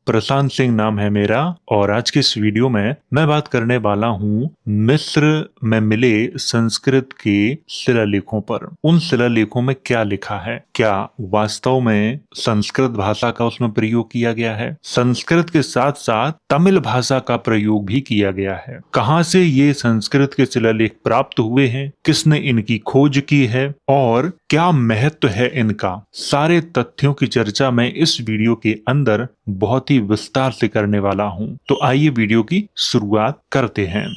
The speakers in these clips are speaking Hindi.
प्रशांत सिंह नाम है मेरा और आज के इस वीडियो में मैं बात करने वाला हूँ मिस्र में मिले संस्कृत के शिलालेखों पर। उन शिलालेखों में क्या लिखा है, क्या वास्तव में संस्कृत भाषा का उसमें प्रयोग किया गया है, संस्कृत के साथ साथ तमिल भाषा का प्रयोग भी किया गया है, कहाँ से ये संस्कृत के शिलालेख प्राप्त हुए हैं, किसने इनकी खोज की है और क्या महत्व है इनका, सारे तथ्यों की चर्चा मैं इस वीडियो के अंदर बहुत ही विस्तार से करने वाला हूं। तो आइए वीडियो की शुरुआत करते हैं।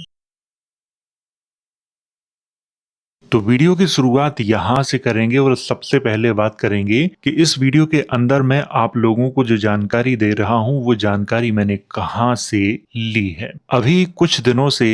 तो वीडियो की शुरुआत यहाँ से करेंगे और सबसे पहले बात करेंगे कि इस वीडियो के अंदर मैं आप लोगों को जो जानकारी दे रहा हूँ वो जानकारी मैंने कहाँ से ली है। अभी कुछ दिनों से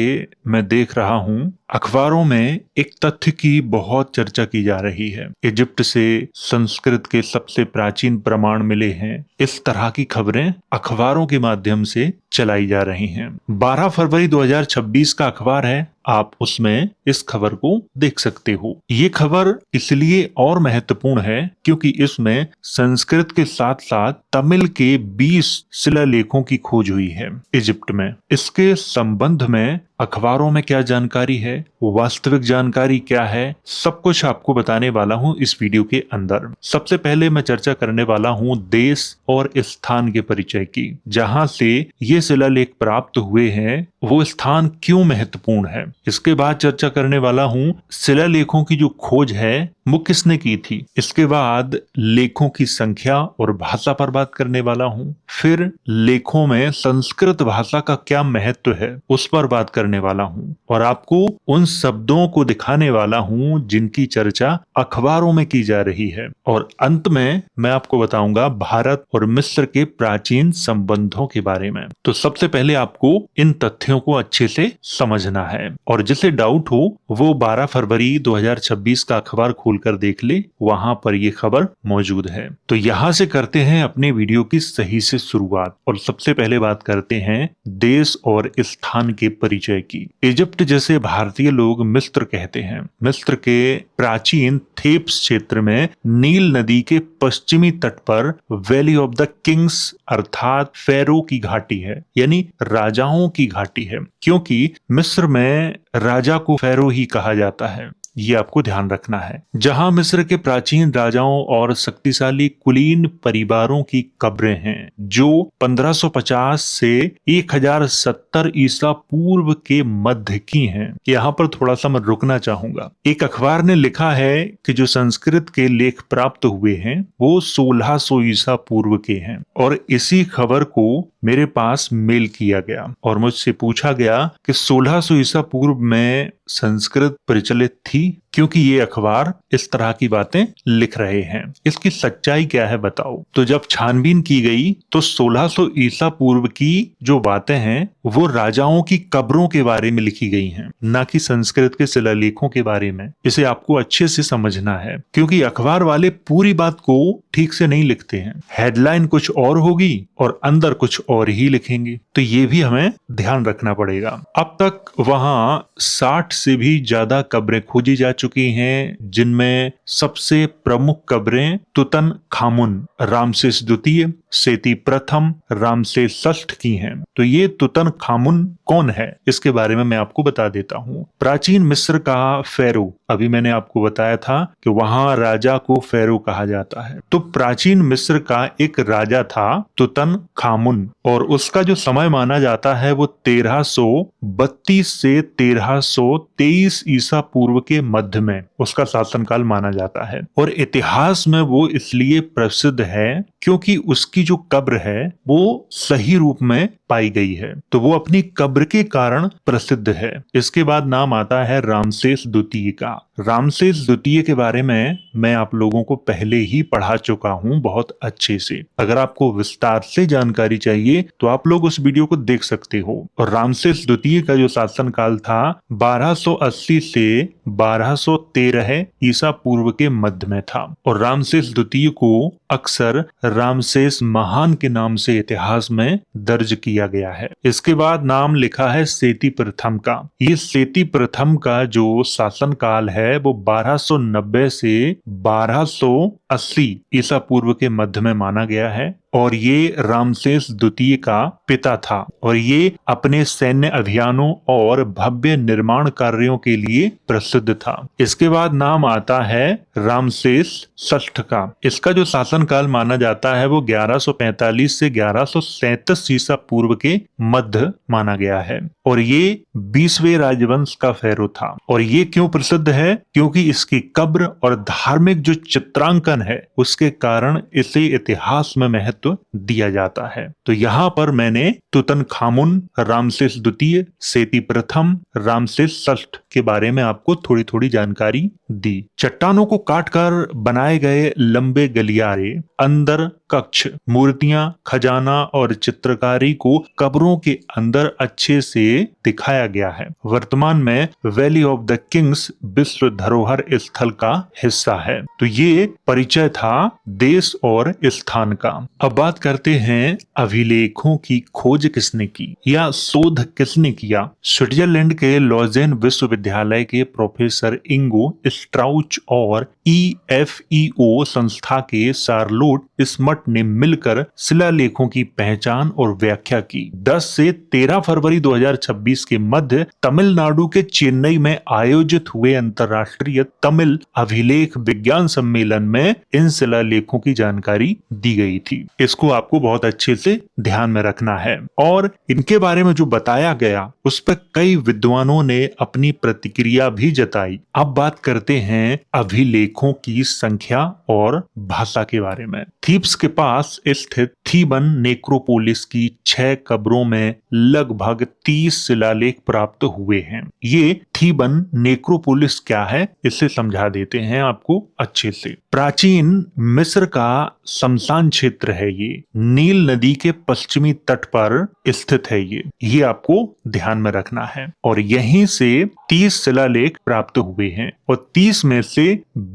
मैं देख रहा हूँ अखबारों में एक तथ्य की बहुत चर्चा की जा रही है। इजिप्ट से संस्कृत के सबसे प्राचीन प्रमाण मिले हैं, इस तरह की खबरें अखबारों के माध्यम से चलाई जा रही हैं। 12 फरवरी 2026 का अखबार है, आप उसमें इस खबर को देख सकते हो। ये खबर इसलिए और महत्वपूर्ण है क्योंकि इसमें संस्कृत के साथ साथ तमिल के 20 शिलालेखों की खोज हुई है इजिप्ट में। इसके संबंध में अखबारों में क्या जानकारी है, वास्तविक जानकारी क्या है, सब कुछ आपको बताने वाला हूं इस वीडियो के अंदर। सबसे पहले मैं चर्चा करने वाला हूं देश और स्थान के परिचय की। जहां से ये शिलालेख प्राप्त हुए हैं वो स्थान क्यों महत्वपूर्ण है। इसके बाद चर्चा करने वाला हूं शिलालेखों की जो खोज है वो किसने की थी। इसके बाद लेखों की संख्या और भाषा पर बात करने वाला हूं। फिर लेखों में संस्कृत भाषा का क्या महत्व है उस पर बात करने वाला हूं और आपको उन शब्दों को दिखाने वाला हूं जिनकी चर्चा अखबारों में की जा रही है। और अंत में मैं आपको बताऊंगा भारत और मिस्र के प्राचीन संबंधों के बारे में। तो सबसे पहले आपको इन तथ्यों को अच्छे से समझना है और जिसे डाउट हो वो 12 फरवरी 2026 का अखबार खोलकर देख ले, वहां पर ये खबर मौजूद है। तो यहां से करते हैं अपने वीडियो की सही से शुरुआत और सबसे पहले बात करते हैं देश और स्थान के परिचय की। इजिप्ट जैसे भारतीय लोग मिस्र कहते हैं। मिस्र के प्राचीन थेब्स क्षेत्र में नील नदी के पश्चिमी तट पर वैली ऑफ द किंग्स अर्थात फेरो की घाटी है, यानी राजाओं की घाटी है, क्योंकि मिस्र में राजा को फेरो ही कहा जाता है। ये आपको ध्यान रखना है। जहां मिस्र के प्राचीन राजाओं और शक्तिशाली कुलीन परिवारों की कब्रें हैं जो 1550 से 1070 ईसा पूर्व के मध्य की हैं। यहाँ पर थोड़ा सा मैं रुकना चाहूंगा। एक अखबार ने लिखा है कि जो संस्कृत के लेख प्राप्त हुए हैं वो 1600 ईसा पूर्व के हैं और इसी खबर को मेरे पास मेल किया गया और मुझसे पूछा गया कि 1600 ईसा पूर्व में संस्कृत प्रचलित थी, क्योंकि ये अखबार इस तरह की बातें लिख रहे हैं। इसकी सच्चाई क्या है बताओ। तो जब छानबीन की गई तो 1600 ईसा पूर्व की जो बातें हैं वो राजाओं की कब्रों के बारे में लिखी गई हैं, ना कि संस्कृत के शिलालेखों के बारे में। इसे आपको अच्छे से समझना है क्योंकि अखबार वाले पूरी बात को ठीक से नहीं लिखते हैं। हेडलाइन कुछ और होगी और अंदर कुछ और ही लिखेंगे, तो ये भी हमें ध्यान रखना पड़ेगा। अब तक वहां 60 से भी ज्यादा कब्रें खोजी जा चुकी हैं, जिनमें सबसे प्रमुख कब्रें तुतनखामुन, रामसेस द्वितीय, सेती प्रथम, रामसेस षष्ठ की हैं। तो ये तुतनखामुन कौन है इसके बारे में मैं आपको बता देता हूँ। प्राचीन मिस्र का फेरो, अभी मैंने आपको बताया था कि वहां राजा को फेरो कहा जाता है। तो प्राचीन मिस्र का एक राजा था तुतनखामुन और उसका जो समय माना जाता है वो 1332 से 1323 ईसा पूर्व के मध्य में उसका शासनकाल माना जाता है। और इतिहास में वो इसलिए प्रसिद्ध है क्योंकि उसकी जो कब्र है वो सही रूप में पाई गई है, तो वो अपनी कब्र के कारण प्रसिद्ध है। इसके बाद नाम आता है रामसेस द्वितीय का। रामसेस द्वितीय के बारे में मैं आप लोगों को पहले ही पढ़ा चुका हूं बहुत अच्छे से। अगर आपको विस्तार से जानकारी चाहिए तो आप लोग उस वीडियो को देख सकते हो। और रामसेस द्वितीय का जो शासनकाल था 1280 से 1213 ईसा पूर्व के मध्य में था और रामसेस द्वितीय को अक्सर रामसेस महान के नाम से इतिहास में दर्ज किया गया है। इसके बाद नाम लिखा है सेती प्रथम का। ये सेती प्रथम का जो शासनकाल है वो 1290 से 1280 ईसा पूर्व के मध्य में माना गया है और ये रामसेस द्वितीय का पिता था और ये अपने सैन्य अभियानों और भव्य निर्माण कार्यों के लिए प्रसिद्ध था। इसके बाद नाम आता है रामसेस षष्ठ का। इसका जो शासनकाल माना जाता है वो 1145 से 1137 ईसा पूर्व के मध्य माना गया है और ये 20वें राजवंश का फेरो था। और ये क्यों प्रसिद्ध है? क्योंकि इसकी कब्र और धार्मिक जो चित्रांकन है उसके कारण इसे इतिहास में महत्व दिया जाता है। तो यहाँ पर मैंने तुतनखामुन, रामसेस द्वितीय, सेती प्रथम, रामसेस षष्ठ के बारे में आपको थोड़ी थोड़ी जानकारी दी। चट्टानों को काटकर बनाए गए लंबे गलियारे, अंदर कक्ष, मूर्तियां, खजाना और चित्रकारी को कब्रों के अंदर अच्छे से दिखाया गया है। वर्तमान में वैली ऑफ द किंग्स विश्व धरोहर स्थल का हिस्सा है। तो ये परिचय था देश और स्थान का। अब बात करते हैं अभिलेखों की खोज किसने की या शोध किसने किया। स्विट्जरलैंड के लॉजेन विश्वविद्यालय के प्रोफेसर इंगो स्ट्राउच और EFEO संस्था के शार्लोट स्मट ने मिलकर शिलालेखों की पहचान और व्याख्या की। 10 से 13 फरवरी 2026 के मध्य तमिलनाडु के चेन्नई में आयोजित हुए अंतर्राष्ट्रीय तमिल अभिलेख विज्ञान सम्मेलन में इन शिलालेखों की जानकारी दी गई थी। इसको आपको बहुत अच्छे से ध्यान में रखना है। और इनके बारे में जो बताया गया उस पर कई विद्वानों ने अपनी प्रतिक्रिया भी जताई। अब बात करते हैं अभिलेखों की संख्या और भाषा के बारे में। थीब्स के पास स्थित थीबन नेक्रोपोलिस की 6 कब्रों में लगभग 30 शिलालेख प्राप्त हुए हैं। ये थीबन नेक्रोपोलिस क्या है इसे समझा देते हैं आपको अच्छे से। प्राचीन मिस्र का शमशान क्षेत्र है ये। नील नदी के पश्चिमी तट पर स्थित है ये आपको ध्यान में रखना है। और यहीं से 30 शिलालेख प्राप्त हुए हैं और 30 में से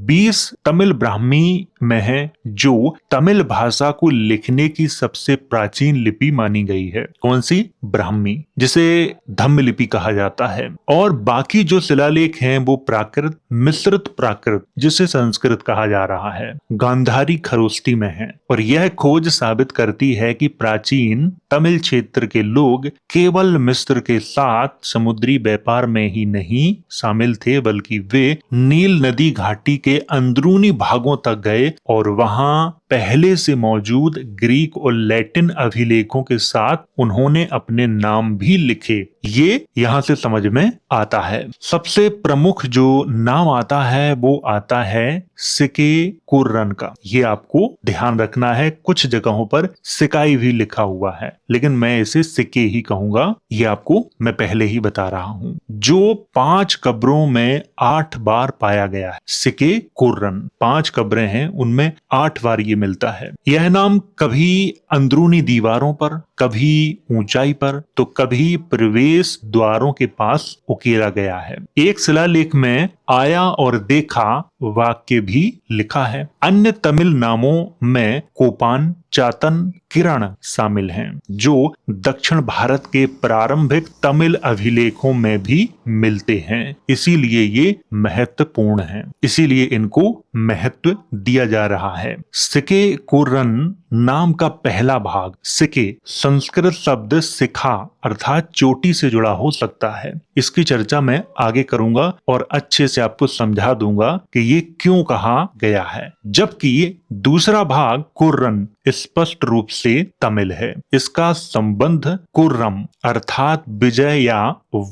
20 तमिल ब्राह्मी में है जो तमिल भाषा को लिखने की सबसे प्राचीन लिपि मानी गई है। कौन सी? ब्राह्मी, जिसे धम्म लिपि कहा जाता है। और बाकी जो शिलालेख हैं वो प्राकृत, मिश्रित प्राकृत जिसे संस्कृत कहा जा रहा है, गांधारी खरोष्टी में है। और यह खोज साबित करती है कि प्राचीन तमिल क्षेत्र के लोग केवल मिस्र के साथ समुद्री व्यापार में ही नहीं शामिल थे बल्कि वे नील नदी घाटी के अंदरूनी भागों तक गए और वहां पहले से मौजूद ग्रीक और लैटिन अभिलेखों के साथ उन्होंने अपने नाम भी लिखे। ये यहाँ से समझ में आता है। सबसे प्रमुख जो नाम आता है वो आता है सिके कुर्रन का। ये आपको ध्यान रखना है, कुछ जगहों पर सिकाई भी लिखा हुआ है लेकिन मैं इसे सिके ही कहूंगा। ये आपको मैं पहले ही बता रहा हूँ। जो 5 कब्रों में 8 बार पाया गया है, सिके कुर्रन 5 कब्रें हैं उनमें 8 बार ये मिलता है। यह नाम कभी अंदरूनी दीवारों पर, कभी ऊंचाई पर तो कभी प्रवेश द्वारों के पास उकेरा गया है। एक शिलालेख में आया और देखा वाक्य भी लिखा है। अन्य तमिल नामों में कोपान, चातन, किरण शामिल हैं जो दक्षिण भारत के प्रारंभिक तमिल अभिलेखों में भी मिलते हैं। इसीलिए ये महत्वपूर्ण हैं, इसीलिए इनको महत्व दिया जा रहा है। सिके कुर्रन नाम का पहला भाग सिके संस्कृत शब्द सिखा अर्थात चोटी से जुड़ा हो सकता है। इसकी चर्चा मैं आगे करूंगा और अच्छे से आपको समझा दूंगा कि ये क्यों कहा गया है। जबकि दूसरा भाग कुर्रन स्पष्ट रूप से तमिल है। इसका संबंध कुर्रम अर्थात विजय या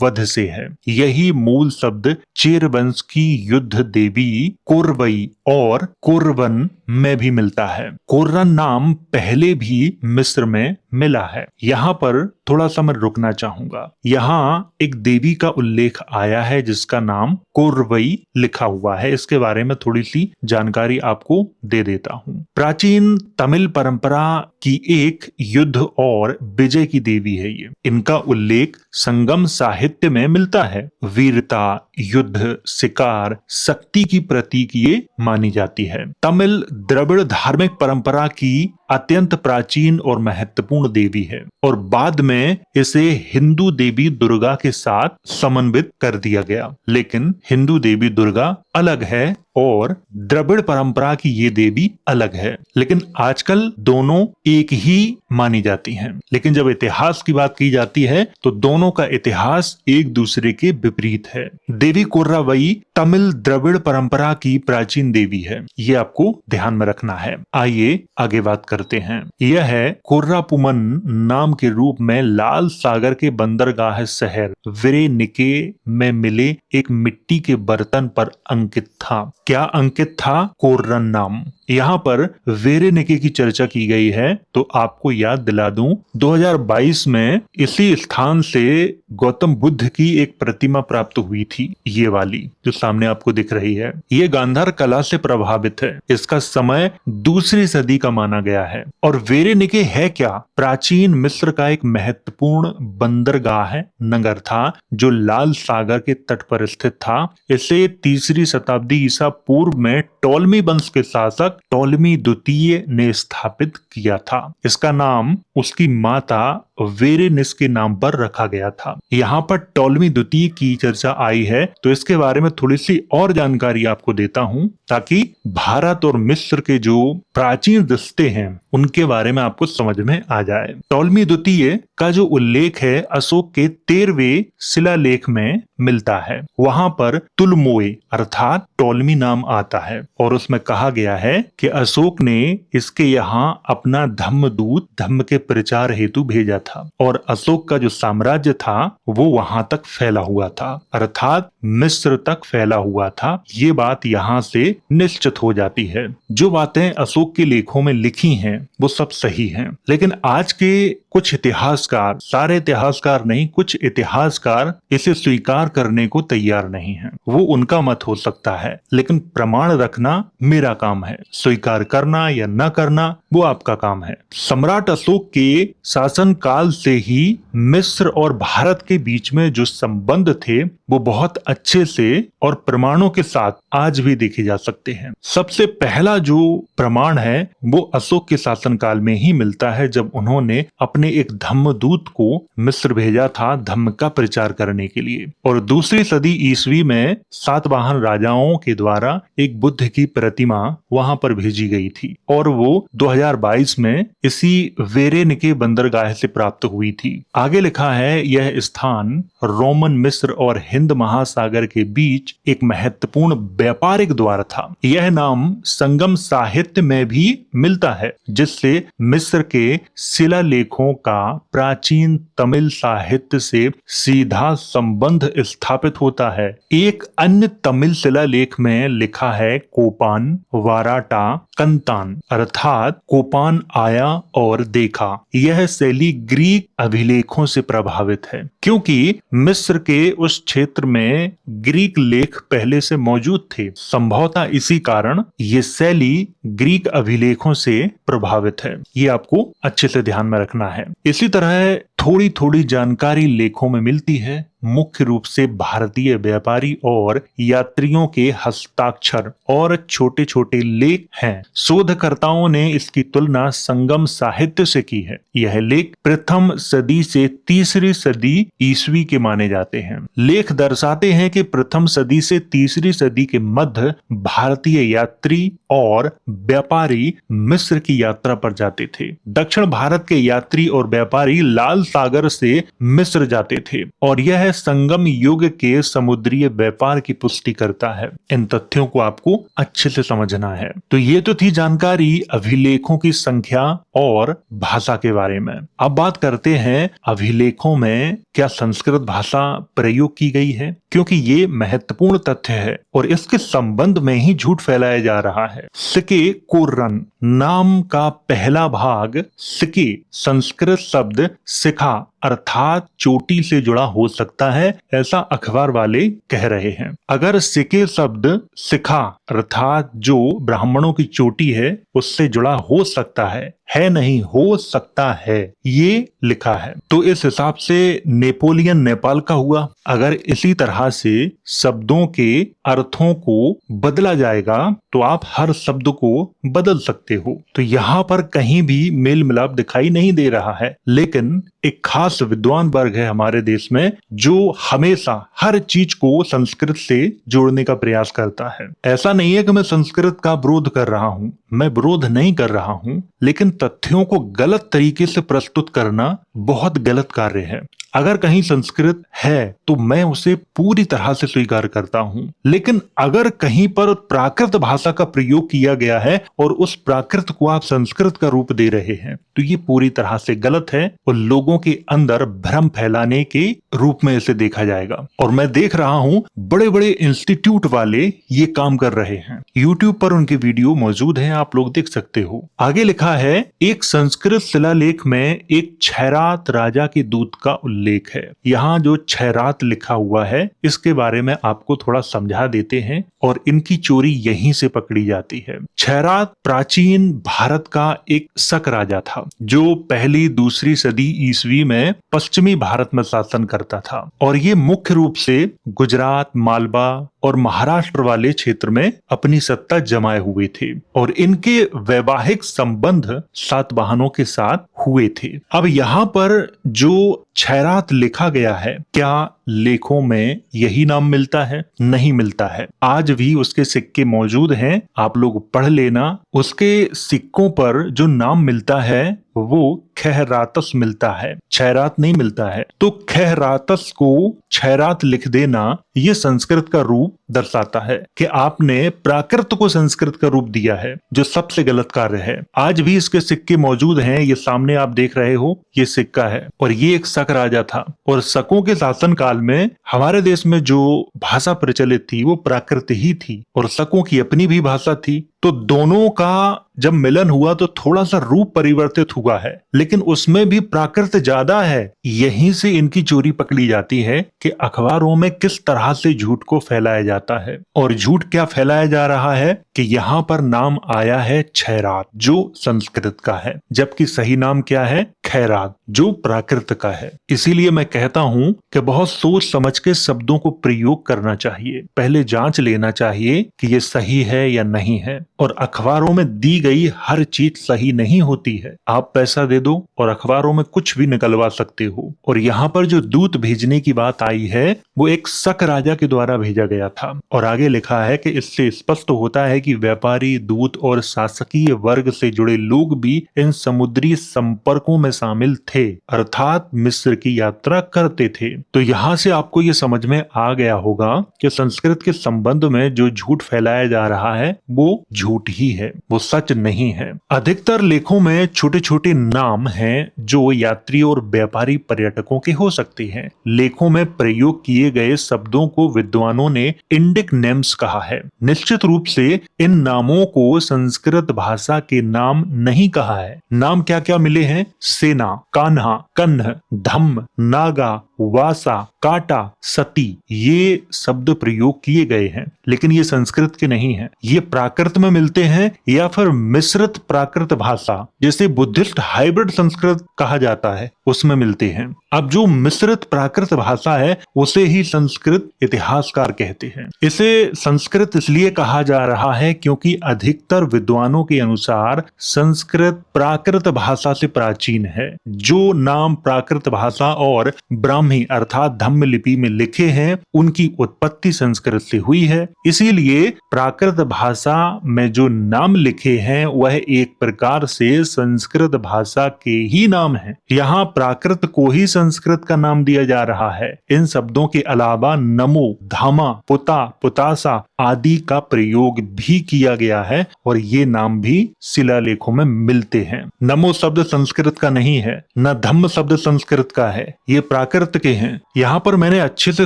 वध से है। यही मूल शब्द चेर वंश की युद्ध देवी कुर्वई और कुर्वन में भी मिलता है। कुर्रन नाम पहले भी मिस्र में मिला है। यहाँ पर थोड़ा सा मैं रुकना चाहूंगा। यहाँ एक देवी का उल्लेख आया है जिसका नाम कुर्वई लिखा हुआ है। इसके बारे में थोड़ी सी जानकारी आपको दे देता हूँ। प्राचीन तमिल परंपरा की एक युद्ध और विजय की देवी है ये। इनका उल्लेख संगम साहित्य में मिलता है। वीरता, युद्ध, शिकार, शक्ति की प्रतीक ये मानी जाती है। तमिल द्रविड़ धार्मिक परंपरा की अत्यंत प्राचीन और महत्वपूर्ण देवी है और बाद में इसे हिंदू देवी दुर्गा के साथ समन्वित कर दिया गया। लेकिन हिंदू देवी दुर्गा अलग है और द्रविड़ परंपरा की ये देवी अलग है, लेकिन आजकल दोनों एक ही मानी जाती हैं। लेकिन जब इतिहास की बात की जाती है तो दोनों का इतिहास एक दूसरे के विपरीत है। देवी कोर्रावई तमिल द्रविड़ परंपरा की प्राचीन देवी है, ये आपको ध्यान में रखना है। आइए आगे बात करते हैं। यह है कोर्रापुमन नाम के रूप में लाल सागर के बंदरगाह शहर विरेनिके में मिले एक मिट्टी के बर्तन पर अंकित था। क्या अंकित था? कोर्रन नाम। यहाँ पर वेरेनिके की चर्चा की गई है तो आपको याद दिला दूं, 2022 में इसी स्थान से गौतम बुद्ध की एक प्रतिमा प्राप्त हुई थी, ये वाली जो सामने आपको दिख रही है। ये गांधार कला से प्रभावित है। इसका समय दूसरी सदी का माना गया है। और वेरेनिके है क्या? प्राचीन मिस्र का एक महत्वपूर्ण बंदरगाह नगर था जो लाल सागर के तट पर स्थित था। इसे तीसरी शताब्दी ईसा पूर्व में टॉलमी वंश के शासक टॉलमी द्वितीय ने स्थापित किया था। इसका नाम उसकी माता वेरेनिस के नाम पर रखा गया था। यहाँ पर टॉलमी द्वितीय की चर्चा आई है तो इसके बारे में थोड़ी सी और जानकारी आपको देता हूँ ताकि भारत और मिस्र के जो प्राचीन रिश्ते हैं उनके बारे में आपको समझ में आ जाए। टॉलमी द्वितीय का जो उल्लेख है अशोक के 13वें शिलालेख में मिलता है। वहां पर तुलमोए अर्थात टॉलमी नाम आता है और उसमें कहा गया है कि अशोक ने इसके यहाँ अपना धम्मदूत धम्म के प्रचार हेतु भेजा था और अशोक का जो साम्राज्य था वो वहां तक फैला हुआ था, अर्थात मिस्र तक फैला हुआ था। ये बात यहाँ से निश्चित हो जाती है। जो बातें अशोक के लेखों में लिखी हैं वो सब सही हैं, लेकिन आज के कुछ इतिहासकार, सारे इतिहासकार नहीं, कुछ इतिहासकार इसे स्वीकार करने को तैयार नहीं हैं। वो उनका मत हो सकता है, लेकिन प्रमाण रखना मेरा काम है। स्वीकार करना या न करना वो आपका काम है। सम्राट अशोक के शासन काल से ही मिस्र और भारत के बीच में जो संबंध थे वो बहुत अच्छे से और प्रमाणों के साथ आज भी देखे जा सकते हैं। सबसे पहला जो प्रमाण है वो अशोक के शासनकाल में ही मिलता है, जब उन्होंने अपने एक धम्मदूत को मिस्र भेजा था धम्म का प्रचार करने के लिए। और दूसरी सदी ईसवी में सातवाहन राजाओं के द्वारा एक बुद्ध की प्रतिमा वहां पर भेजी गई थी और वो 2022 में इसी वेरेनिके बंदरगाह से प्राप्त हुई थी। आगे लिखा है यह स्थान रोमन मिस्र और हिंद महासागर के बीच एक महत्वपूर्ण व्यापारिक द्वार था। यह नाम संगम साहित्य में भी मिलता है, जिससे मिस्र के शिलालेखों का प्राचीन तमिल साहित्य से सीधा संबंध स्थापित होता है। एक अन्य तमिल शिलालेख में लिखा है कोपान वाराटा कंतान, अर्थात कोपान आया और देखा। यह शैली ग्रीक अभिलेखों से प्रभावित है, क्योंकि मिस्र के उस क्षेत्र में ग्रीक लेख पहले से मौजूद थे। संभवतः इसी कारण ये शैली ग्रीक अभिलेखों से प्रभावित है। ये आपको अच्छे से ध्यान में रखना है। इसी तरह थोड़ी थोड़ी जानकारी लेखों में मिलती है, मुख्य रूप से भारतीय व्यापारी और यात्रियों के हस्ताक्षर और छोटे छोटे लेख हैं। शोधकर्ताओं ने इसकी तुलना संगम साहित्य से की है। यह लेख प्रथम सदी से तीसरी सदी ईस्वी के माने जाते हैं। लेख दर्शाते हैं कि प्रथम सदी से तीसरी सदी के मध्य भारतीय यात्री और व्यापारी मिस्र की यात्रा पर जाते थे। दक्षिण भारत के यात्री और व्यापारी लाल सागर से मिस्र जाते थे और यह संगम युग के समुद्रीय व्यापार की पुष्टि करता है। इन तथ्यों को आपको अच्छे से समझना है। तो ये तो थी जानकारी अभिलेखों की संख्या और भाषा के बारे में। अब बात करते हैं अभिलेखों में क्या संस्कृत भाषा प्रयोग की गई है, क्योंकि ये महत्वपूर्ण तथ्य है और इसके संबंध में ही झूठ फैलाया जा रहा है। सिके कोर्रन नाम का पहला भाग सिके संस्कृत शब्द सिखा अर्थात चोटी से जुड़ा हो सकता है, ऐसा अखबार वाले कह रहे हैं। अगर सिके शब्द सिखा अर्थात जो ब्राह्मणों की चोटी है उससे जुड़ा हो सकता है, है नहीं, हो सकता है, ये लिखा है। तो इस हिसाब से नेपोलियन नेपाल का हुआ। अगर इसी तरह से शब्दों के अर्थों को बदला जाएगा तो आप हर शब्द को बदल सकते हो। तो यहाँ पर कहीं भी मेल मिलाप दिखाई नहीं दे रहा है, लेकिन एक खास विद्वान वर्ग है हमारे देश में जो हमेशा हर चीज को संस्कृत से जोड़ने का प्रयास करता है। ऐसा नहीं है कि मैं संस्कृत का विरोध कर रहा हूँ, मैं विरोध नहीं कर रहा हूँ, लेकिन तथ्यों को गलत तरीके से प्रस्तुत करना बहुत गलत कार्य है। अगर कहीं संस्कृत है तो मैं उसे पूरी तरह से स्वीकार करता हूं, लेकिन अगर कहीं पर प्राकृत भाषा का प्रयोग किया गया है और उस प्राकृत को आप संस्कृत का रूप दे रहे हैं तो ये पूरी तरह से गलत है और लोगों के अंदर भ्रम फैलाने के रूप में इसे देखा जाएगा। और मैं देख रहा हूं बड़े बड़े इंस्टीट्यूट वाले ये काम कर रहे हैं। यूट्यूब पर उनके वीडियो मौजूद हैं, आप लोग देख सकते हो। आगे लिखा है, एक संस्कृत शिलालेख में एक छैरात राजा के दूत का उल्लेख है। यहाँ जो छैरात लिखा हुआ है इसके बारे में आपको थोड़ा समझा देते हैं और इनकी चोरी यहीं से पकड़ी जाती है। छैरात प्राचीन भारत का एक शक राजा था जो पहली दूसरी सदी ईस्वी में पश्चिमी भारत में शासन करता था और ये मुख्य रूप से गुजरात, मालवा और महाराष्ट्र वाले क्षेत्र में अपनी सत्ता जमाए हुए थे और इनके वैवाहिक संबंध सातवाहनों के साथ हुए थे। अब यहाँ पर जो छैरात लिखा गया है, क्या लेखों में यही नाम मिलता है? नहीं मिलता है। आज भी उसके सिक्के मौजूद हैं, आप लोग पढ़ लेना। उसके सिक्कों पर जो नाम मिलता है वो खहरातस मिलता है, छैरात नहीं मिलता है। तो खहरातस को छैरात लिख देना ये संस्कृत का रूप दर्शाता है कि आपने प्राकृत को संस्कृत का रूप दिया है, जो सबसे गलत कार्य है। आज भी इसके सिक्के मौजूद हैं, ये सामने आप देख रहे हो, ये सिक्का है और ये एक शक राजा था और शकों के शासन काल में हमारे देश में जो भाषा प्रचलित थी वो प्राकृत ही थी और शकों की अपनी भी भाषा थी। तो दोनों का जब मिलन हुआ तो थोड़ा सा रूप परिवर्तित हुआ है, लेकिन उसमें भी प्राकृत ज्यादा है। यहीं से इनकी चोरी पकड़ी जाती है कि अखबारों में किस तरह से झूठ को फैलाया जाता है। और झूठ क्या फैलाया जा रहा है कि यहाँ पर नाम आया है छैरात जो संस्कृत का है, जबकि सही नाम क्या है? खैरात जो प्राकृत का है। इसीलिए मैं कहता हूँ कि बहुत सोच समझ के शब्दों को प्रयोग करना चाहिए, पहले जांच लेना चाहिए कि ये सही है या नहीं है। और अखबारों में दी गई हर चीज सही नहीं होती है। आप पैसा दे दो और अखबारों में कुछ भी निकलवा सकते हो। और यहाँ पर जो दूत भेजने की बात आई है वो एक शक राजा के द्वारा भेजा गया था और आगे लिखा है कि इससे स्पष्ट होता है कि व्यापारी, दूत और शासकीय वर्ग से जुड़े लोग भी इन समुद्री संपर्कों में शामिल थे, अर्थात मिस्र की यात्रा करते थे। तो यहाँ से आपको ये समझ में आ गया होगा कि संस्कृत के संबंध में जो झूठ फैलाया जा रहा है वो झूठ ही है, वो सच नहीं है। अधिकतर लेखों में छोटे छोटे नाम हैं जो यात्री और व्यापारी पर्यटकों के हो सकते हैं। लेखों में प्रयोग किए गए शब्दों को विद्वानों ने इंडिक नेम्स कहा है। निश्चित रूप से इन नामों को संस्कृत भाषा के नाम नहीं कहा है। नाम क्या क्या मिले हैं? सेना, कान्हा, कन्ह, धम्म, नागा, वासा, काटा, सती, ये शब्द प्रयोग किए गए हैं, लेकिन ये संस्कृत के नहीं है। ये प्राकृत में मिलते हैं या फिर मिश्रित प्राकृत भाषा, जिसे बुद्धिस्ट हाइब्रिड संस्कृत कहा जाता है, उसमें मिलते हैं। अब जो मिश्रित प्राकृत भाषा है उसे ही संस्कृत इतिहासकार कहते हैं। इसे संस्कृत इसलिए कहा जा रहा है क्योंकि अधिकतर विद्वानों के अनुसार संस्कृत प्राकृत भाषा से प्राचीन है। जो नाम प्राकृत भाषा और ब्राह्मी अर्थात धम्म लिपि में लिखे हैं उनकी उत्पत्ति संस्कृत से हुई है। इसीलिए प्राकृत भाषा में जो नाम लिखे हैं वह एक प्रकार से संस्कृत भाषा के ही नाम है। यहाँ प्राकृत को ही संस्कृत का नाम दिया जा रहा है। इन शब्दों के अलावा नमो, धामा, पुता, पुतासा आदि का प्रयोग भी किया गया है और ये नाम भी शिलालेखों में मिलते हैं। नमो शब्द संस्कृत का नहीं है, न धम्म शब्द संस्कृत का है, ये प्राकृत के हैं। यहाँ पर मैंने अच्छे से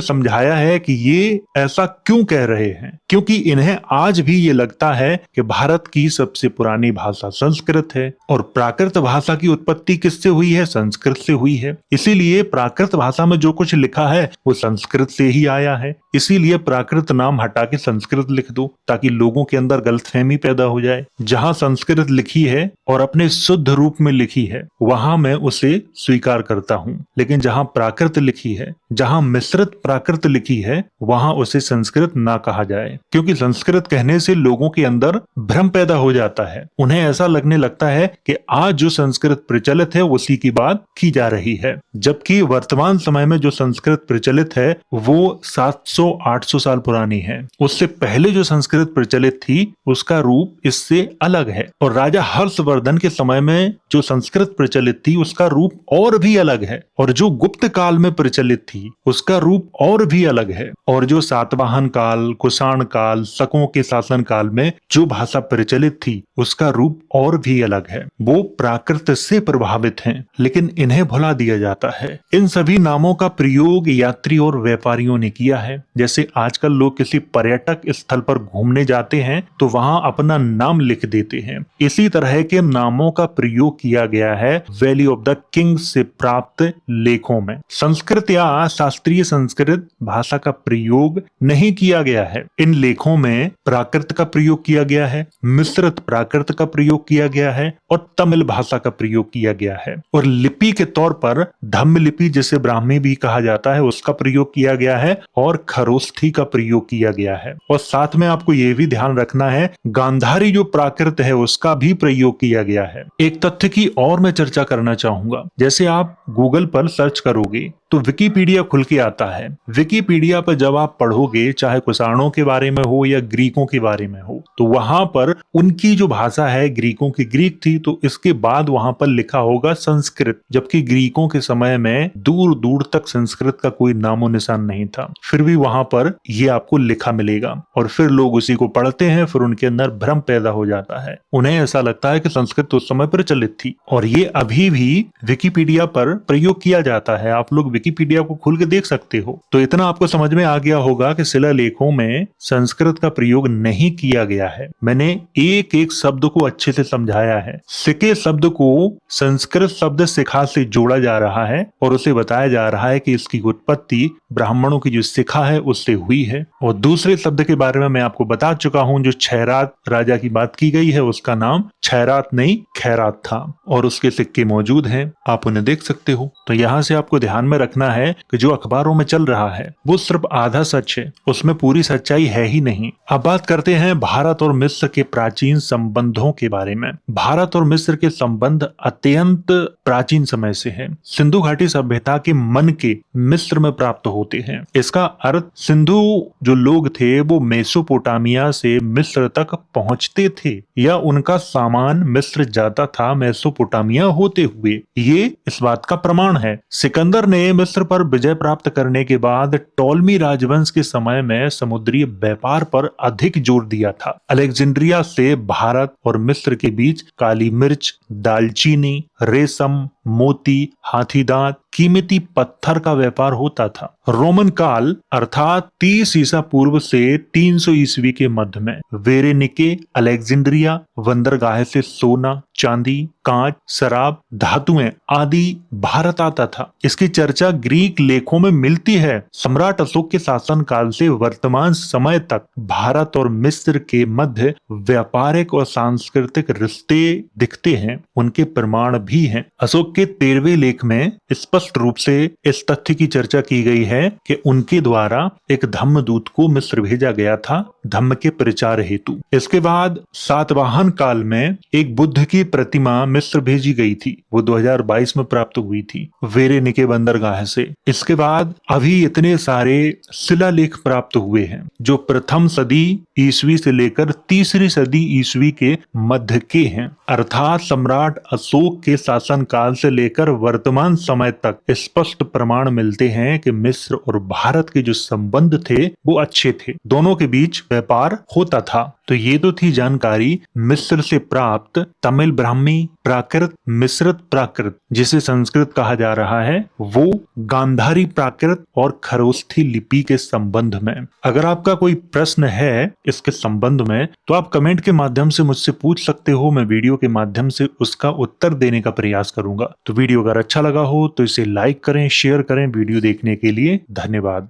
समझाया है कि ये ऐसा क्यों कह रहे हैं, क्योंकि इन्हें आज भी ये लगता है कि भारत की सबसे पुरानी भाषा संस्कृत है और प्राकृत भाषा की उत्पत्ति किससे हुई है? संस्कृत से हुई है। इसीलिए प्राकृत भाषा में जो कुछ लिखा है वो संस्कृत से ही आया है। इसीलिए प्राकृत नाम हटा के संस्कृत लिख दो ताकि लोगों के अंदर गलतफहमी पैदा हो जाए। जहां संस्कृत लिखी है और अपने शुद्ध रूप में लिखी है वहां मैं उसे स्वीकार करता हूं, लेकिन जहां प्राकृत लिखी है, जहां मिश्रित प्राकृत लिखी है, वहां उसे संस्कृत ना कहा जाए, क्योंकि संस्कृत कहने से लोगों के अंदर भ्रम पैदा हो जाता है। उन्हें ऐसा लगने लगता है कि आज जो संस्कृत प्रचलित है उसी की बात की जा रही है, जबकि वर्तमान समय में जो संस्कृत प्रचलित है वो 700-800 साल पुरानी है। उससे पहले जो संस्कृत प्रचलित थी उसका रूप इससे अलग है, और राजा हर्षवर्धन के समय में जो संस्कृत प्रचलित थी उसका रूप और भी अलग है, और जो गुप्त काल में प्रचलित थी उसका रूप और भी अलग है, और जो सातवाहन काल, कुषाण काल, शकों के शासन काल में जो भाषा प्रचलित थी उसका रूप और भी अलग है। वो प्राकृत से प्रभावित हैं, लेकिन इन्हें भुला दिया जाता है। इन सभी नामों का प्रयोग यात्री और व्यापारियों ने किया है। जैसे आजकल लोग किसी पर्यटक स्थल पर घूमने जाते हैं तो वहां अपना नाम लिख देते हैं। इसी तरह के नामों का प्रयोग किया गया है वैली ऑफ द किंग से प्राप्त लेखों में। संस्कृत या शास्त्रीय संस्कृत भाषा का प्रयोग नहीं किया गया है। इन लेखों में प्राकृत का प्रयोग किया गया है, मिश्रित प्राकृत का प्रयोग किया गया है और तमिल भाषा का प्रयोग किया गया है। और लिपि के तौर पर धम्म लिपि, जिसे ब्राह्मी भी कहा जाता है, उसका प्रयोग किया गया है और खरोष्ठी का प्रयोग किया गया है। और साथ में आपको यह भी ध्यान रखना है गांधारी जो प्राकृत है उसका भी प्रयोग किया गया है। एक तथ्य की और मैं चर्चा करना चाहूंगा। जैसे आप गूगल पर सर्च करोगे तो विकिपीडिया खुल के आता है। विकिपीडिया पर जब आप पढ़ोगे, चाहे कुषाणों के बारे में हो या ग्रीकों के बारे में हो, तो वहां पर उनकी जो भाषा है ग्रीकों की ग्रीक थी, तो इसके बाद वहां पर लिखा होगा संस्कृत, जबकि ग्रीकों के समय में दूर दूर तक संस्कृत का कोई नामो निशान नहीं था। फिर भी वहां पर ये आपको लिखा मिलेगा और फिर लोग उसी को पढ़ते हैं, फिर उनके अंदर भ्रम पैदा हो जाता है। उन्हें ऐसा लगता है कि संस्कृत उस समय प्रचलित थी, और ये अभी भी विकिपीडिया पर प्रयोग किया जाता है। आप लोग विकिपीडिया को खोल के देख सकते हो। तो इतना आपको समझ में आ गया होगा कि शिलालेखों में संस्कृत का प्रयोग नहीं किया गया है। मैंने एक एक शब्द को अच्छे से समझाया है। सिके शब्द को संस्कृत शब्द शिखा से जोड़ा जा रहा है और उसे बताया जा रहा है कि इसकी उत्पत्ति ब्राह्मणों की जो शिखा है उससे हुई है। और दूसरे शब्द के बारे में मैं आपको बता चुका हूं, जो छैरात राजा की बात की गई है उसका नाम छैरात नहीं खैरात था, और उसके सिक्के मौजूद हैं, आप उन्हें देख सकते हो। तो यहाँ से आपको ध्यान में रखना है कि जो अखबारों में चल रहा है वो सिर्फ आधा सच है, उसमें पूरी सच्चाई है ही नहीं। अब बात करते हैं भारत और मिस्र के प्राचीन संबंधों के बारे में। भारत और मिस्र के संबंध अत्यंत प्राचीन समय से है। सिंधु घाटी सभ्यता के मन के मिस्र में प्राप्त होते हैं। इसका अर्थ सिंधु जो लोग थे वो मेसोपोटामिया से मिस्र तक पहुंचते थे, या उनका सामान मिस्र जाता था मेसोपोटामिया होते हुए। ये इस बात का प्रमाण है। सिकंदर ने मिस्र पर विजय प्राप्त करने के बाद टॉलमी राजवंश के समय में समुद्री व्यापार पर अधिक जोर दिया था। अलेक्जेंड्रिया से भारत और मिस्र के बीच काली मिर्च, दालचीनी, रेशम, मोती, हाथीदांत, कीमती पत्थर का व्यापार होता था। रोमन काल अर्थात 30 ईसा पूर्व से 300 ईस्वी के मध्य में वेरेनिके, अलेक्जेंड्रिया बंदरगाह से सोना, चांदी, कांच, शराब, धातुएं आदि भारत आता था। इसकी चर्चा ग्रीक लेखों में मिलती है। सम्राट अशोक के शासन काल से वर्तमान समय तक भारत और मिस्र के मध्य व्यापारिक और सांस्कृतिक रिश्ते दिखते हैं, उनके प्रमाण भी हैं। अशोक के 13वें लेख में स्पष्ट रूप से इस तथ्य की चर्चा की गई है कि उनके द्वारा एक धम्मदूत को मिस्र भेजा गया था धम्म के प्रचार हेतु। इसके बाद सातवाहन काल में एक बुद्ध की प्रतिमा मिस्र भेजी गई थी, वो 2022 में प्राप्त हुई थी वेरेनिके बंदरगाह से। इसके बाद अभी इतने सारे शिलालेख प्राप्त हुए हैं जो प्रथम सदी ईस्वी से लेकर तीसरी सदी ईस्वी के मध्य के हैं, अर्थात सम्राट अशोक के शासन काल से लेकर वर्तमान समय तक स्पष्ट प्रमाण मिलते हैं कि मिस्र और भारत के जो संबंध थे वो अच्छे थे, दोनों के बीच व्यापार होता था। तो ये तो थी जानकारी मिस्र से प्राप्त तमिल ब्राह्मी प्राकृत, मिश्रित प्राकृत जिसे संस्कृत कहा जा रहा है, वो गांधारी प्राकृत और खरोष्ठी लिपि के संबंध में। अगर आपका कोई प्रश्न है इसके संबंध में तो आप कमेंट के माध्यम से मुझसे पूछ सकते हो, मैं वीडियो के माध्यम से उसका उत्तर देने का प्रयास करूंगा। तो वीडियो अगर अच्छा लगा हो तो इसे लाइक करें, शेयर करें। वीडियो देखने के लिए धन्यवाद।